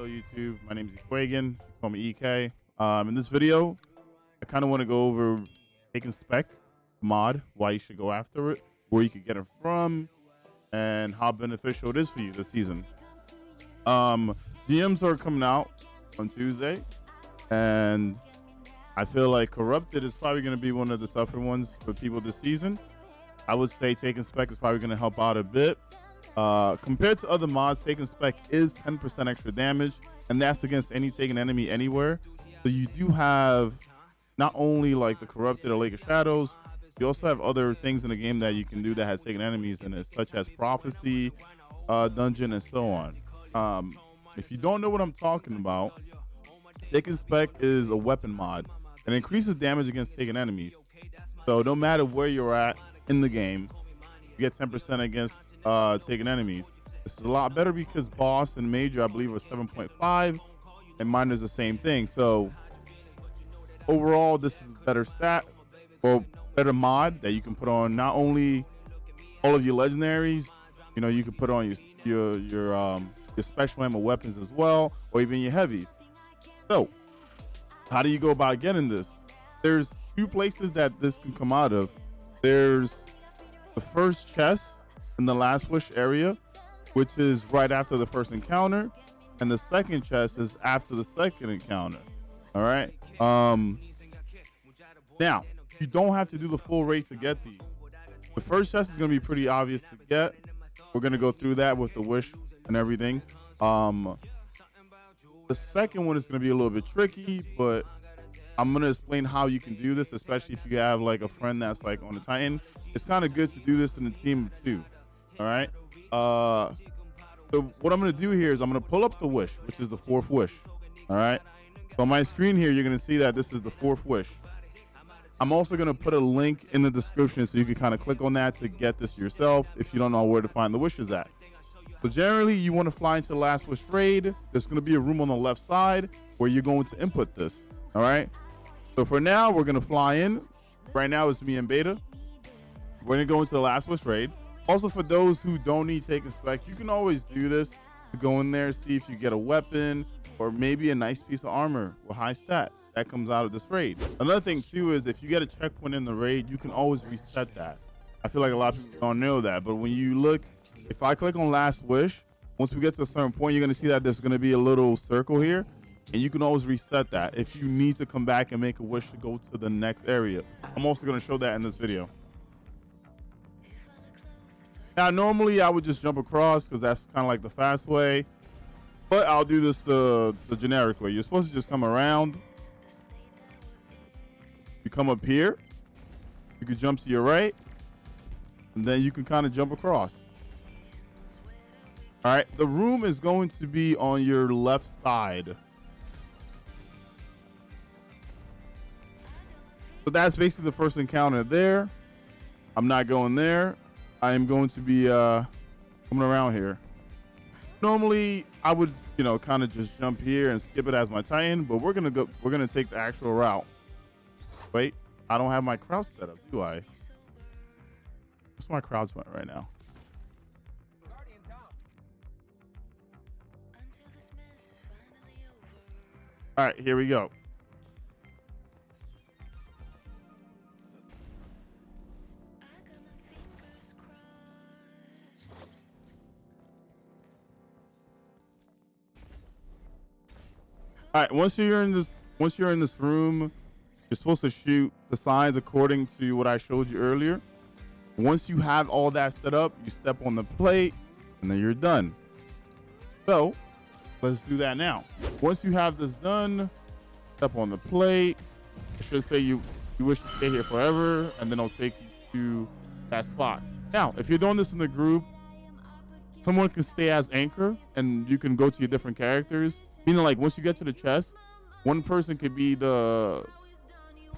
Hello YouTube, my name is Ekuegan. Call me EK. In this video, I kind of want to go over taking Spec mod, why you should go after it, where you could get it from, and how beneficial it is for you this season. GMs are coming out on Tuesday, and I feel like Corrupted is probably going to be one of the tougher ones for people this season. I would say taking Spec is probably going to help out a bit. Compared to other mods, taking Spec is 10% extra damage, and that's against any taken enemy anywhere. So you do have not only like the Corrupted or Lake of Shadows, you also have other things in the game that you can do that has taken enemies in it, such as Prophecy, Dungeon, and so on. If you don't know what I'm talking about, taking Spec is a weapon mod and increases damage against taken enemies. So no matter where you're at in the game, you get 10% against taken enemies. This is a lot better because boss and major I believe are 7.5 and mine is the same thing. So overall this is a better stat or better mod that you can put on not only all of your legendaries, you know, you can put on your special ammo weapons as well, or even your heavies. So how do you go about getting this? There's two places that this can come out of. There's the first chest in the last wish area, which is right after the first encounter, and the second chest is after the second encounter. All right. Now you don't have to do the full raid to get these. The first chest is going to be pretty obvious to get. We're going to go through that with the wish and everything. The second one is going to be a little bit tricky, but I'm going to explain how you can do this, especially if you have like a friend that's like on the Titan. It's kind of good to do this in a team of two. All right. So what I'm going to do here is I'm going to pull up the wish, which is the fourth wish. All right. So on my screen here, you're going to see that this is the fourth wish. I'm also going to put a link in the description so you can kind of click on that to get this yourself if you don't know where to find the wishes at. So generally, you want to fly into the last wish raid. There's going to be a room on the left side where you're going to input this. All right. So for now, we're going to fly in. Right now, it's me and Beta. We're going to go into the last wish raid. Also, for those who don't need taking Spec, you can always do this. Go in there, see if you get a weapon or maybe a nice piece of armor with high stat that comes out of this raid. Another thing too is if you get a checkpoint in the raid, you can always reset that. I feel like a lot of people don't know that, but when you look, if I click on last wish, once we get to a certain point, you're going to see that there's going to be a little circle here, and you can always reset that if you need to come back and make a wish to go to the next area. I'm also going to show that in this video. Now, normally I would just jump across because that's kind of like the fast way, but I'll do this the generic way. You're supposed to just come around. You come up here. You can jump to your right, and then you can kind of jump across. All right, the room is going to be on your left side. So that's basically the first encounter there. I'm not going there. I am going to be coming around here. Normally, I would, you know, kind of just jump here and skip it as my Titan, but we're gonna take the actual route. Wait, I don't have my crouch set up, do I? What's my crouch button right now? All right, here we go. All right, once you're in this room, you're supposed to shoot the signs according to what I showed you earlier. Once you have all that set up, you step on the plate and then you're done. So let's do that now. Once you have this done, step on the plate. It should say you wish to stay here forever, and then it'll take you to that spot. Now, if you're doing this in the group, someone can stay as anchor and you can go to your different characters. Meaning, like, once you get to the chest, one person could be the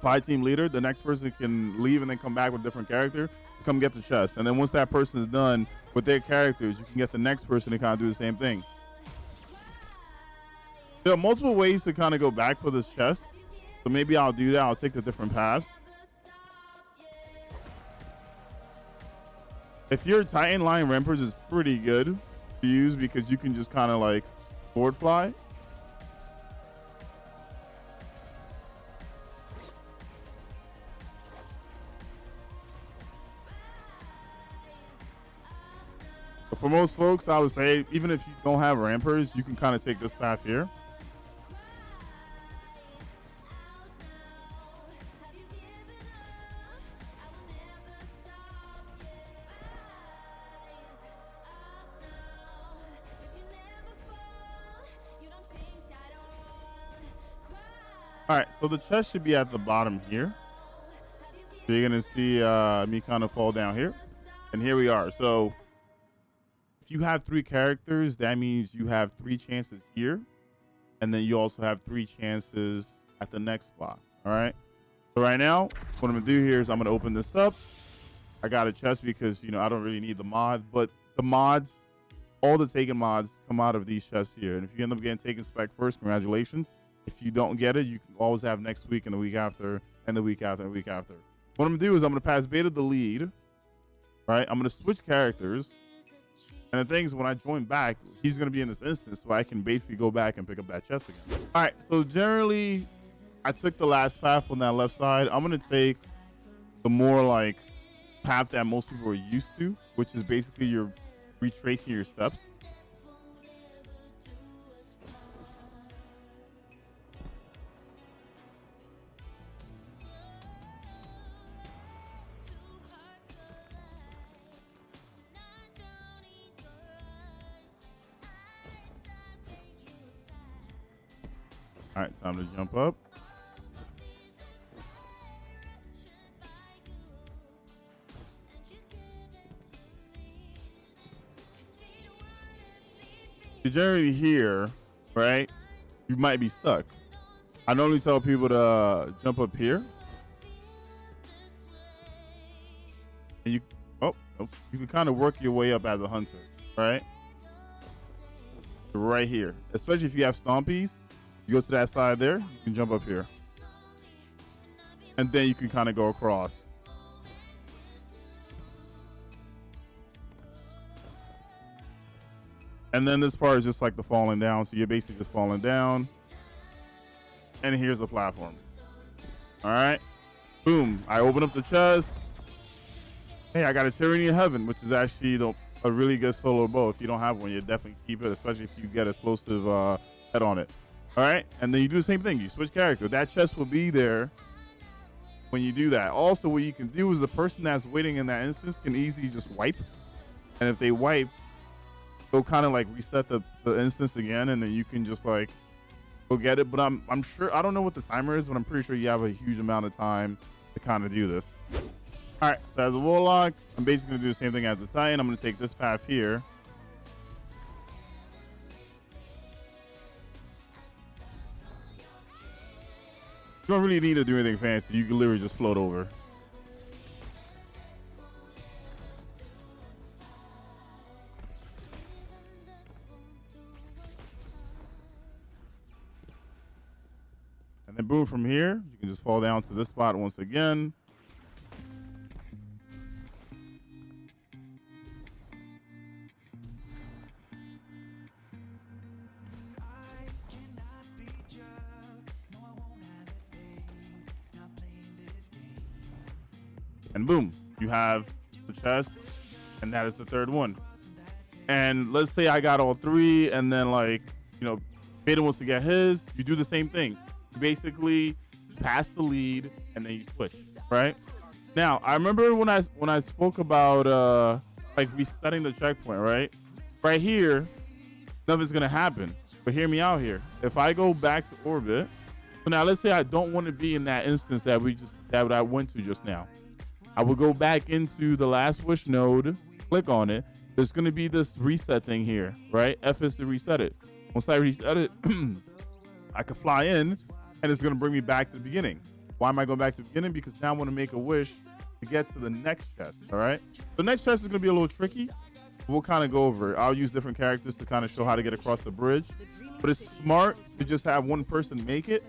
5-team leader. The next person can leave and then come back with a different character to come get the chest. And then once that person is done with their characters, you can get the next person to kind of do the same thing. There are multiple ways to kind of go back for this chest. So maybe I'll do that. I'll take the different paths. If your Titan Lion Rampage is pretty good to use because you can just kind of like forward fly. for most folks, I would say, even if you don't have rampers, you can kind of take this path here. All right, so the chest should be at the bottom here. So you're gonna see me kind of fall down here, and here we are. So if you have 3 characters, that means you have 3 chances here, and then you also have 3 chances at the next spot. All right. So right now, what I'm gonna do here is I'm gonna open this up. I got a chest because I don't really need the mod, but the mods, all the taken mods come out of these chests here. And if you end up getting taken spec first, congratulations. If you don't get it, you can always have next week and the week after and the week after and the week after. What I'm gonna do is I'm gonna pass Beta the lead, right? I'm gonna switch characters. And the thing is, when I join back, he's gonna be in this instance, so I can basically go back and pick up that chest again. All right, so generally, I took the last path on that left side. I'm gonna take the more like path that most people are used to, which is basically you're retracing your steps. All right, time to jump up. You generally here, right? You might be stuck. I normally tell people to jump up here. And you can kind of work your way up as a hunter, right? Right here. Especially if you have stompies. You go to that side there, you can jump up here. And then you can kind of go across. And then this part is just like the falling down. So you're basically just falling down. And here's the platform. All right. Boom. I open up the chest. Hey, I got a Tyranny of Heaven, which is actually a really good solo bow. If you don't have one, you definitely keep it, especially if you get explosive head on it. All right. And then you do the same thing. You switch character. That chest will be there when you do that. Also, what you can do is the person that's waiting in that instance can easily just wipe. And if they wipe, they'll kind of like reset the instance again, and then you can just like go get it. But I'm sure, I don't know what the timer is, but I'm pretty sure you have a huge amount of time to kind of do this. All right, so as a warlock, I'm basically gonna do the same thing as the Titan. I'm gonna take this path here. You don't really need to do anything fancy. You can literally just float over. And then boom, from here, you can just fall down to this spot once again. And boom, you have the chest, and that is the third one. And let's say I got all 3, and then like, Beta wants to get his, you do the same thing. You basically pass the lead, and then you switch, right? Now, I remember when I spoke about like resetting the checkpoint, right? Right here, nothing's gonna happen. But hear me out here. If I go back to orbit, so now let's say I don't want to be in that instance that I went to just now. I will go back into the last wish node, click on it. There's going to be this reset thing here, right? F is to reset it. Once I reset it, I can fly in, and it's going to bring me back to the beginning. Why am I going back to the beginning? Because now I want to make a wish to get to the next chest, all right? The next chest is going to be a little tricky. We'll kind of go over it. I'll use different characters to kind of show how to get across the bridge. But it's smart to just have one person make it.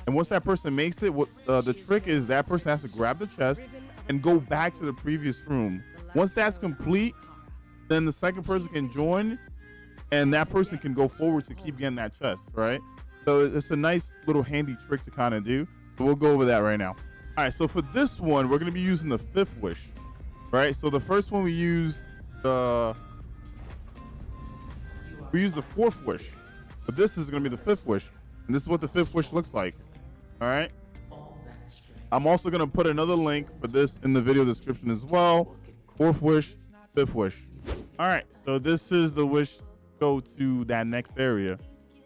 And once that person makes it, the trick is that person has to grab the chest and go back to the previous room. Once that's complete, then the second person can join, and that person can go forward to keep getting that chest, right? So it's a nice little handy trick to kind of do. So we'll go over that right now. All right, so for this one, we're going to be using the 5th wish, right? So the first one we used the We use the 4th wish, but this is going to be the 5th wish, and this is what the 5th wish looks like. All right. I'm also going to put another link for this in the video description as well. 4th wish, 5th wish. All right. So this is the wish to go to that next area.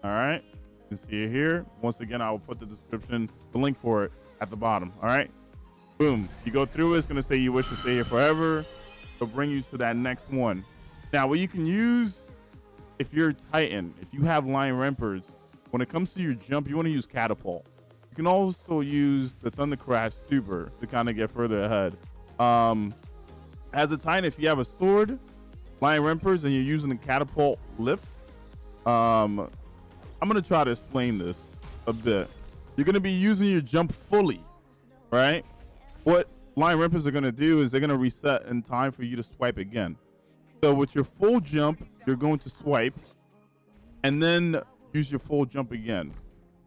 All right. You can see it here. Once again, I will put the description, the link for it at the bottom. All right. Boom. You go through it. It's going to say you wish to stay here forever. It'll bring you to that next one. Now, what you can use if you're Titan, if you have Lion Rampers, when it comes to your jump, you want to use Catapult. You can also use the Thunder Crash Super to kind of get further ahead. As a Titan, if you have a sword, Lion Rampers, and you're using the Catapult lift, I'm going to try to explain this a bit. You're going to be using your jump fully, right? What Lion Rampers are going to do is they're going to reset in time for you to swipe again. So with your full jump, you're going to swipe and then use your full jump again.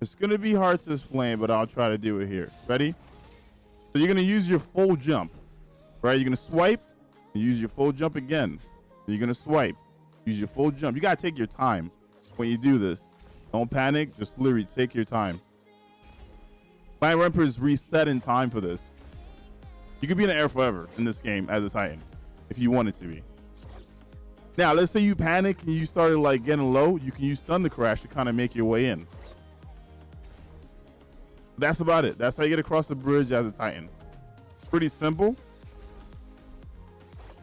It's going to be hard to explain, but I'll try to do it here. Ready? So you're going to use your full jump, right? You're going to swipe and use your full jump again. You're going to swipe, use your full jump. You got to take your time when you do this. Don't panic. Just literally take your time. Lion Rampers reset in time for this. You could be in the air forever in this game as a Titan if you wanted to be. Now, let's say you panic and you started like getting low. You can use Thunder Crash to kind of make your way in. That's about it. That's how you get across the bridge as a Titan. Pretty simple.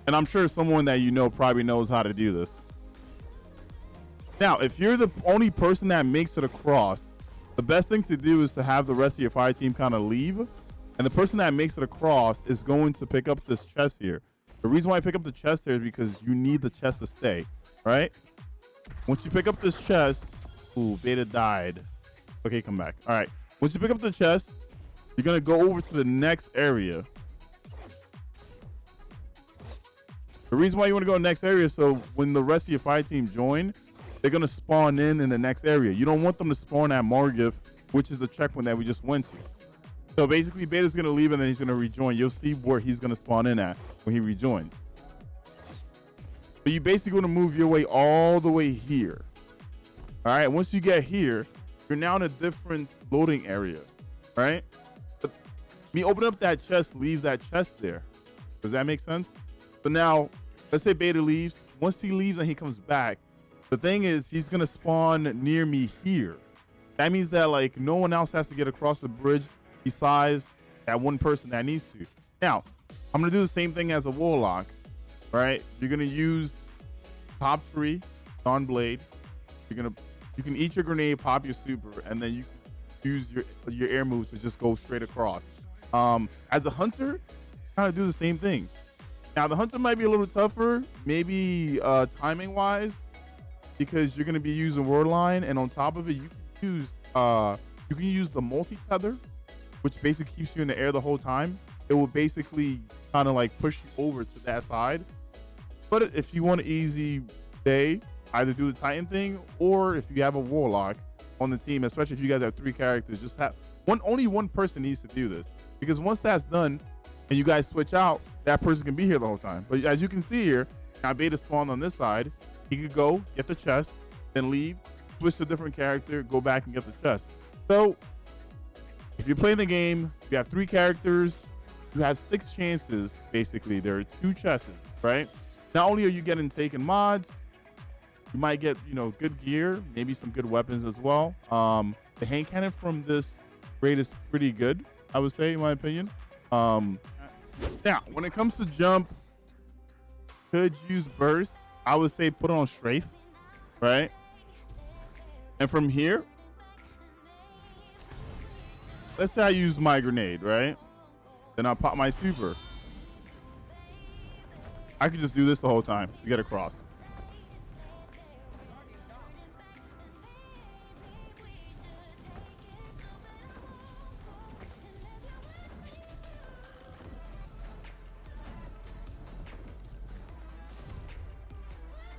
And I'm sure someone that you know probably knows how to do this. Now, if you're the only person that makes it across, the best thing to do is to have the rest of your fire team kind of leave. And the person that makes it across is going to pick up this chest here. The reason why I pick up the chest here is because you need the chest to stay, right? Once you pick up this chest, ooh, Beta died. Okay, come back. All right. Once you pick up the chest, you're going to go over to the next area. The reason why you want to go to the next area is so when the rest of your fire team join, they're going to spawn in the next area. You don't want them to spawn at Margith, which is the checkpoint that we just went to. So basically, Beta's going to leave and then he's going to rejoin. You'll see where he's going to spawn in at when he rejoins. But you basically want to move your way all the way here. All right. Once you get here, you're now in a different loading area, right? But me opening up that chest leaves that chest there. Does that make sense? So now, let's say Beta leaves. Once he leaves and he comes back, the thing is he's going to spawn near me here. That means that like no one else has to get across the bridge besides that one person that needs to. Now, I'm going to do the same thing as a Warlock, right? You're going to use Top Tree, Dawn Blade. You can eat your grenade, pop your super, and then you can use your air moves to just go straight across. As a Hunter, kind of do the same thing. Now, the Hunter might be a little tougher, maybe timing-wise, because you're going to be using Wordline, and on top of it, you can use the multi-tether, which basically keeps you in the air the whole time. It will basically kind of like push you over to that side. But if you want an easy day, either do the Titan thing, or if you have a Warlock on the team, especially if you guys have 3 characters, just have only one person needs to do this. Because once that's done and you guys switch out, that person can be here the whole time. But as you can see here, now Beta spawned on this side. He could go get the chest, then leave, switch to a different character, go back and get the chest. So if you're playing the game, you have 3 characters, you have 6 chances, basically. There are 2 chests, right? Not only are you getting taken mods, you might get, good gear, maybe some good weapons as well. The hand cannon from this raid is pretty good, I would say, in my opinion. Now, when it comes to jump, could use burst. I would say put it on strafe, right? And from here, let's say I use my grenade, right? Then I pop my super. I could just do this the whole time to get across.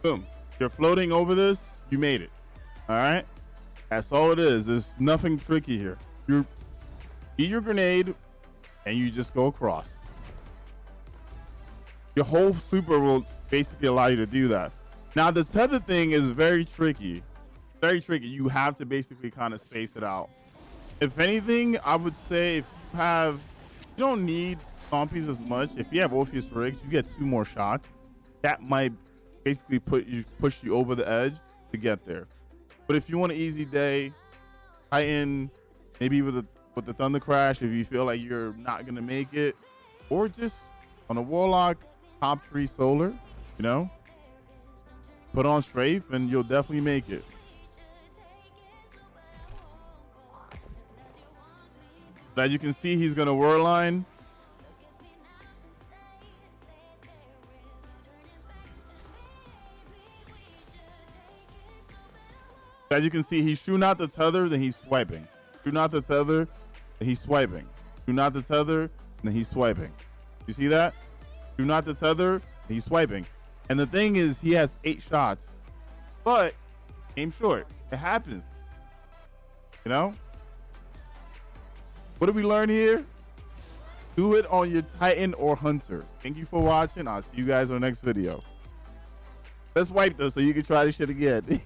Boom. You're floating over this, you made it. All right? That's all it is. There's nothing tricky here. You eat your grenade and you just go across. Your whole super will basically allow you to do that. Now the tether thing is very tricky. Very tricky. You have to basically kind of space it out. If anything, I would say if you don't need Stompies as much. If you have Orpheus rigs, you get 2 more shots. That might basically push you over the edge to get there. But if you want an easy day, Titan, maybe with the Thunder Crash, if you feel like you're not gonna make it, or just on a Warlock, top 3 Solar, you know, put on Strafe and you'll definitely make it. As you can see, he's gonna Whirlline. As you can see, he's shooting out the tether, then he's swiping. Shooting out the tether, then he's swiping. Shooting out the tether, then he's swiping. You see that? Shooting out the tether, then he's swiping. And the thing is, he has 8 shots, but came short. It happens. You know? What did we learn here? Do it on your Titan or Hunter. Thank you for watching. I'll see you guys on the next video. Let's wipe this so you can try this shit again.